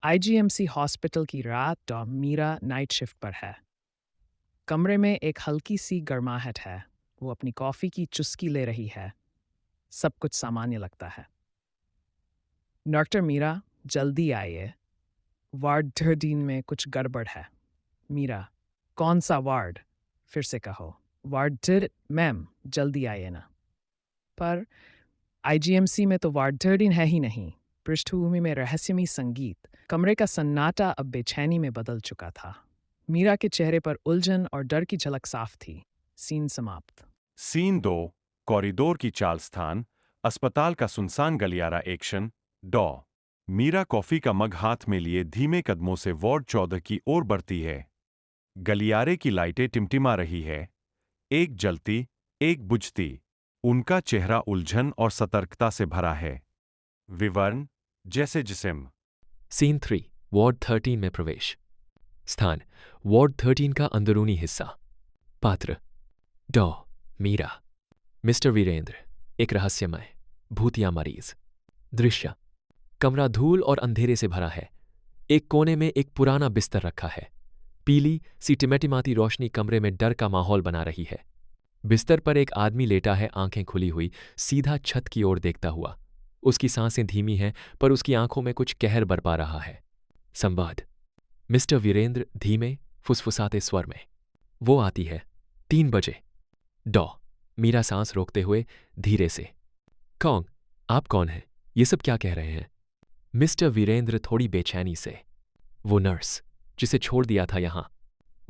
IGMC hospital की रात और मीरा नाइट शिफ्ट पर है। कमरे में एक हल्की सी गर्माहट है। वो अपनी कॉफ़ी की चुस्की ले रही है। सब कुछ सामान्य लगता है। डॉक्टर मीरा, जल्दी आइए। वार्ड 13 में कुछ गड़बड़ है। मीरा, कौन सा वार्ड? फिर से कहो। वार्ड 13। मैम, जल्दी आइए ना। पर आईजीएमसी में तो वार्ड 13 है ही नहीं। पृष्ठभूमि में रहस्यमयी संगीत। कमरे का सन्नाटा अब बेचैनी में बदल चुका था। मीरा के चेहरे पर उलझन और डर की झलक साफ थी। सीन समाप्त। सीन 2। कॉरिडोर की चाल स्थान, अस्पताल का सुनसान गलियारा एक्शन। डॉ मीरा कॉफी का मग हाथ में लिए धीमे कदमों से वार्ड 14 की ओर बढ़ती है। गलियारे की लाइटें टिमटिमा रही है, एक जलती, एक बुझती। उनका चेहरा उलझन और सतर्कता से भरा है। विवरण जैसे जिस्म। सीन 3। वार्ड 13 में प्रवेश। स्थान वार्ड 13 का अंदरूनी हिस्सा। पात्र डॉ मीरा। मिस्टर वीरेंद्र, एक रहस्यमय भूतिया मरीज। दृश्य कमरा धूल और अंधेरे से भरा है। एक कोने में एक पुराना बिस्तर रखा है। पीली सी टिमटिमाती रोशनी कमरे में डर का माहौल बना रही है। बिस्तर पर एक आदमी लेटा है, आंखें खुली हुई, सीधा छत की ओर देखता हुआ। उसकी सांसें धीमी हैं, पर उसकी आंखों में कुछ कहर बरपा रहा है। संवाद मिस्टर वीरेंद्र धीमे फुसफुसाते स्वर में। वो आती है 3 बजे। डॉ मीरा सांस रोकते हुए धीरे से। कौन? आप कौन हैं? ये सब क्या कह रहे हैं? मिस्टर वीरेंद्र थोड़ी बेचैनी से। वो नर्स जिसे छोड़ दिया था यहां,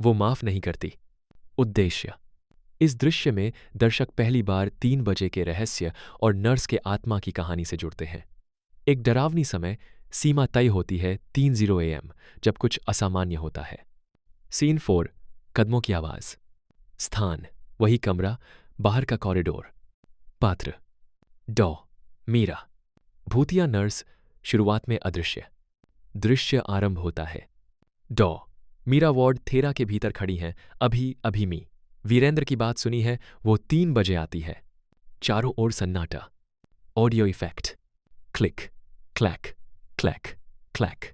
वो माफ नहीं करती। उद्देश्य इस दृश्य में दर्शक पहली बार 3 बजे के रहस्य और नर्स के आत्मा की कहानी से जुड़ते हैं। एक डरावनी समय सीमा तय होती है 30 AM, जब कुछ असामान्य होता है। सीन 4। कदमों की आवाज। स्थान वही कमरा, बाहर का कॉरिडोर। पात्र डॉ मीरा। भूतिया नर्स शुरुआत में अदृश्य। दृश्य आरंभ होता है। डॉ मीरा वार्ड 13 के भीतर खड़ी हैं। अभी मी वीरेंद्र की बात सुनी है। वो 3 बजे आती है। चारों ओर सन्नाटा। Audio effect. Click clack clack clack.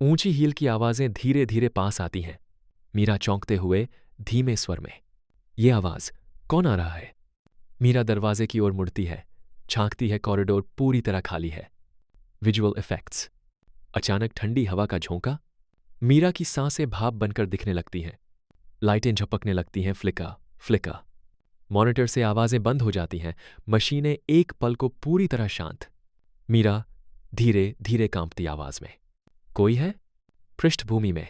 ऊंची हील की आवाजें धीरे धीरे पास आती हैं। मीरा चौंकते हुए धीमे स्वर में। ये आवाज कौन आ रहा है? मीरा दरवाजे की ओर मुड़ती है, झांकती है। कॉरिडोर पूरी तरह खाली है। Visual effects. अचानक ठंडी हवा का झोंका। मीरा की सांसें भाप बनकर दिखने लगती हैं। लाइटें झपकने लगती हैं। फ्लिका फ्लिका। मॉनिटर से आवाजें बंद हो जाती हैं। मशीनें एक पल को पूरी तरह शांत। मीरा धीरे धीरे कांपती आवाज में। कोई है? पृष्ठभूमि में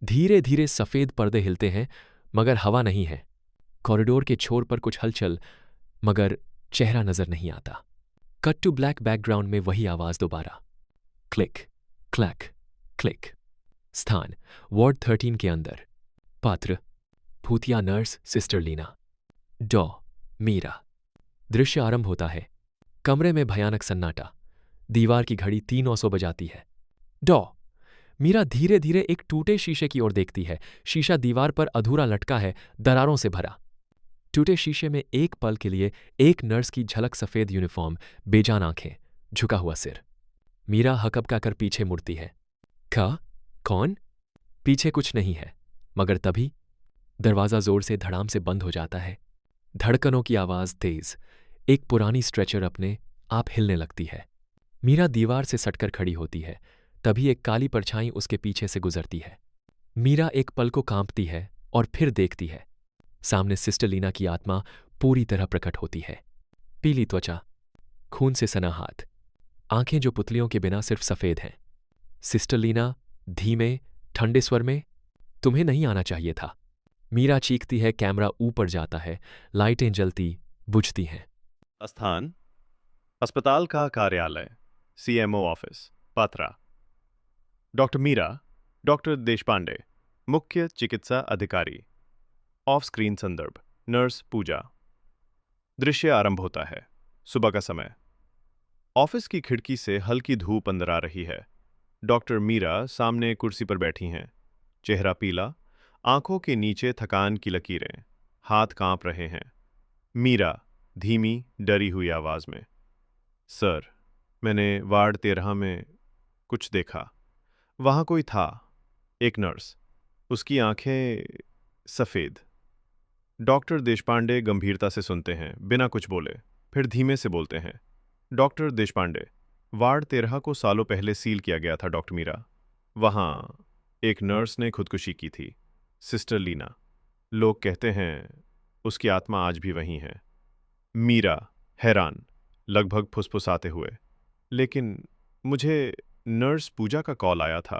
धीरे धीरे सफेद पर्दे हिलते हैं, मगर हवा नहीं है। कॉरिडोर के छोर पर कुछ हलचल, मगर चेहरा नजर नहीं आता। कट टू ब्लैक बैकग्राउंड में वही आवाज दोबारा। Click clack click. स्थान वार्ड 13 के अंदर। पात्र भूतिया नर्स सिस्टर लीना। डॉ मीरा। दृश्य आरंभ होता है। कमरे में भयानक सन्नाटा। दीवार की घड़ी 3:9 बजाती है। डॉ मीरा धीरे धीरे एक टूटे शीशे की ओर देखती है। शीशा दीवार पर अधूरा लटका है, दरारों से भरा। टूटे शीशे में एक पल के लिए एक नर्स की झलक, सफेद यूनिफॉर्म, बेजान आंखें, झुका हुआ सिर। मीरा हकबका कर पीछे मुड़ती है। कौन? पीछे कुछ नहीं है, मगर तभी दरवाजा जोर से धड़ाम से बंद हो जाता है। धड़कनों की आवाज तेज। एक पुरानी स्ट्रेचर अपने आप हिलने लगती है। मीरा दीवार से सटकर खड़ी होती है। तभी एक काली परछाई उसके पीछे से गुजरती है। मीरा एक पल को कांपती है और फिर देखती है। सामने सिस्टर लीना की आत्मा पूरी तरह प्रकट होती है। पीली त्वचा, खून से सना हाथ, आंखें जो पुतलियों के बिना सिर्फ सफेद हैं। सिस्टर लीना धीमे ठंडे स्वर में, तुम्हें नहीं आना चाहिए था। मीरा चीखती है। कैमरा ऊपर जाता है। लाइटें जलती बुझती हैं। स्थान अस्पताल का कार्यालय, सीएमओ ऑफिस, पात्रा। डॉक्टर मीरा, डॉक्टर देशपांडे, मुख्य चिकित्सा अधिकारी। ऑफ स्क्रीन संदर्भ नर्स पूजा। दृश्य आरंभ होता है। सुबह का समय। ऑफिस की खिड़की से हल्की धूप अंदर आ रही है। डॉक्टर मीरा सामने कुर्सी पर बैठी हैं। चेहरा पीला, आंखों के नीचे थकान की लकीरें, हाथ कांप रहे हैं। मीरा धीमी डरी हुई आवाज में, सर, मैंने वार्ड 13 में कुछ देखा। वहाँ कोई था, एक नर्स, उसकी आंखें सफ़ेद। डॉक्टर देशपांडे गंभीरता से सुनते हैं, बिना कुछ बोले, फिर धीमे से बोलते हैं। डॉक्टर देशपांडे, वार्ड 13 को सालों पहले सील किया गया था डॉक्टर मीरा। वहाँ एक नर्स ने खुदकुशी की थी, सिस्टर लीना। लोग कहते हैं उसकी आत्मा आज भी वहीं है। मीरा हैरान, लगभग फुसफुसाते हुए, लेकिन मुझे नर्स पूजा का कॉल आया था।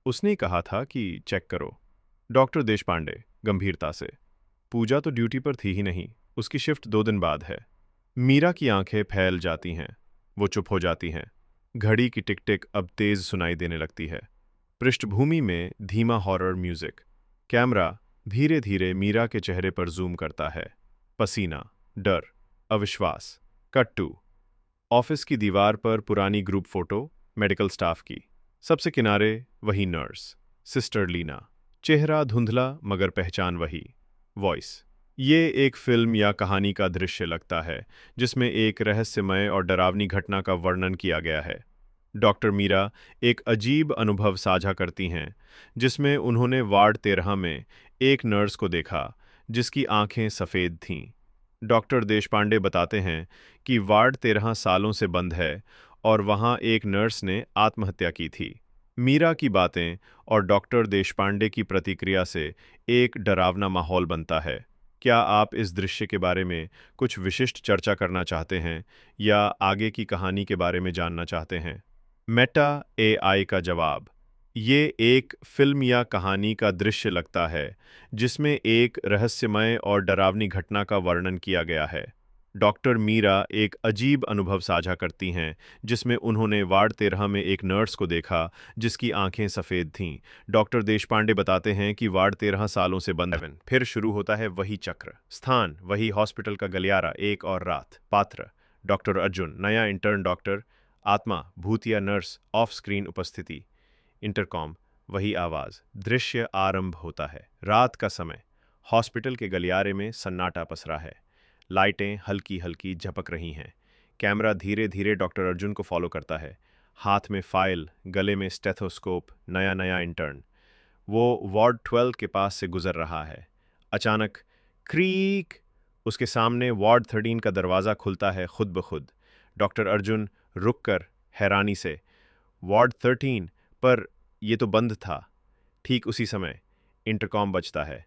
उसने कहा था कि चेक करो। डॉक्टर देशपांडे गंभीरता से, पूजा तो ड्यूटी पर थी ही नहीं, उसकी शिफ्ट 2 दिन बाद है। मीरा की आंखें फैल जाती हैं, वो चुप हो जाती हैं। घड़ी की टिक टिक अब तेज सुनाई देने लगती है। पृष्ठभूमि में धीमा हॉरर म्यूजिक। कैमरा धीरे धीरे मीरा के चेहरे पर जूम करता है। पसीना, डर, अविश्वास। कट टू ऑफिस की दीवार पर पुरानी ग्रुप फोटो, मेडिकल स्टाफ की। सबसे किनारे वही नर्स, सिस्टर लीना। चेहरा धुंधला मगर पहचान वही। वॉइस। ये एक फिल्म या कहानी का दृश्य लगता है जिसमें एक रहस्यमय और डरावनी घटना का वर्णन किया गया है। डॉक्टर मीरा एक अजीब अनुभव साझा करती हैं जिसमें उन्होंने वार्ड 13 में एक नर्स को देखा जिसकी आंखें सफ़ेद थीं। डॉक्टर देशपांडे बताते हैं कि वार्ड 13 सालों से बंद है और वहाँ एक नर्स ने आत्महत्या की थी। मीरा की बातें और डॉक्टर देशपांडे की प्रतिक्रिया से एक डरावना माहौल बनता है। क्या आप इस दृश्य के बारे में कुछ विशिष्ट चर्चा करना चाहते हैं या आगे की कहानी के बारे में जानना चाहते हैं? मेटा एआई का जवाब। ये एक फिल्म या कहानी का दृश्य लगता है जिसमें एक रहस्यमय और डरावनी घटना का वर्णन किया गया है। डॉक्टर मीरा एक अजीब अनुभव साझा करती हैं जिसमें उन्होंने वार्ड 13 में एक नर्स को देखा जिसकी आंखें सफ़ेद थीं। डॉक्टर देशपांडे बताते हैं कि वार्ड 13 सालों से बंद है। फिर शुरू होता है वही चक्र। स्थान वही हॉस्पिटल का गलियारा, एक और रात। पात्र डॉक्टर अर्जुन, नया इंटर्न डॉक्टर। आत्मा भूत या नर्स, ऑफ स्क्रीन उपस्थिति। इंटरकॉम वही आवाज़। दृश्य आरंभ होता है। रात का समय, हॉस्पिटल के गलियारे में सन्नाटा पसरा है। लाइटें हल्की हल्की झपक रही हैं। कैमरा धीरे धीरे डॉक्टर अर्जुन को फॉलो करता है। हाथ में फाइल, गले में स्टेथोस्कोप, नया नया इंटर्न। वो वार्ड 12 के पास से गुजर रहा है। अचानक क्रीक, उसके सामने वार्ड 13 का दरवाज़ा खुलता है खुद ब खुद। डॉक्टर अर्जुन रुककर हैरानी से, वार्ड 13 पर ये तो बंद था। ठीक उसी समय इंटरकॉम बजता है।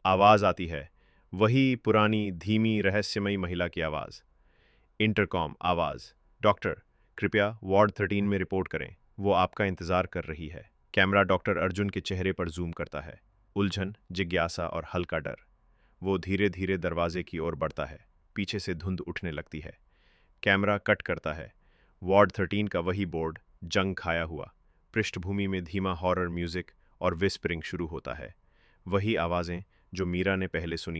आवाज़ आती है, वही पुरानी धीमी रहस्यमयी महिला की आवाज़। इंटरकॉम आवाज़, डॉक्टर कृपया वार्ड 13 में रिपोर्ट करें, वो आपका इंतज़ार कर रही है। कैमरा डॉक्टर अर्जुन के चेहरे पर जूम करता है। उलझन, जिज्ञासा और हल्का डर। वो धीरे धीरे दरवाजे की ओर बढ़ता है। पीछे से धुंध उठने लगती है। कैमरा कट करता है। वार्ड 13 का वही बोर्ड, जंग खाया हुआ। पृष्ठभूमि में धीमा हॉरर म्यूजिक और विस्परिंग शुरू होता है। वही आवाज़ें जो मीरा ने पहले सुनी।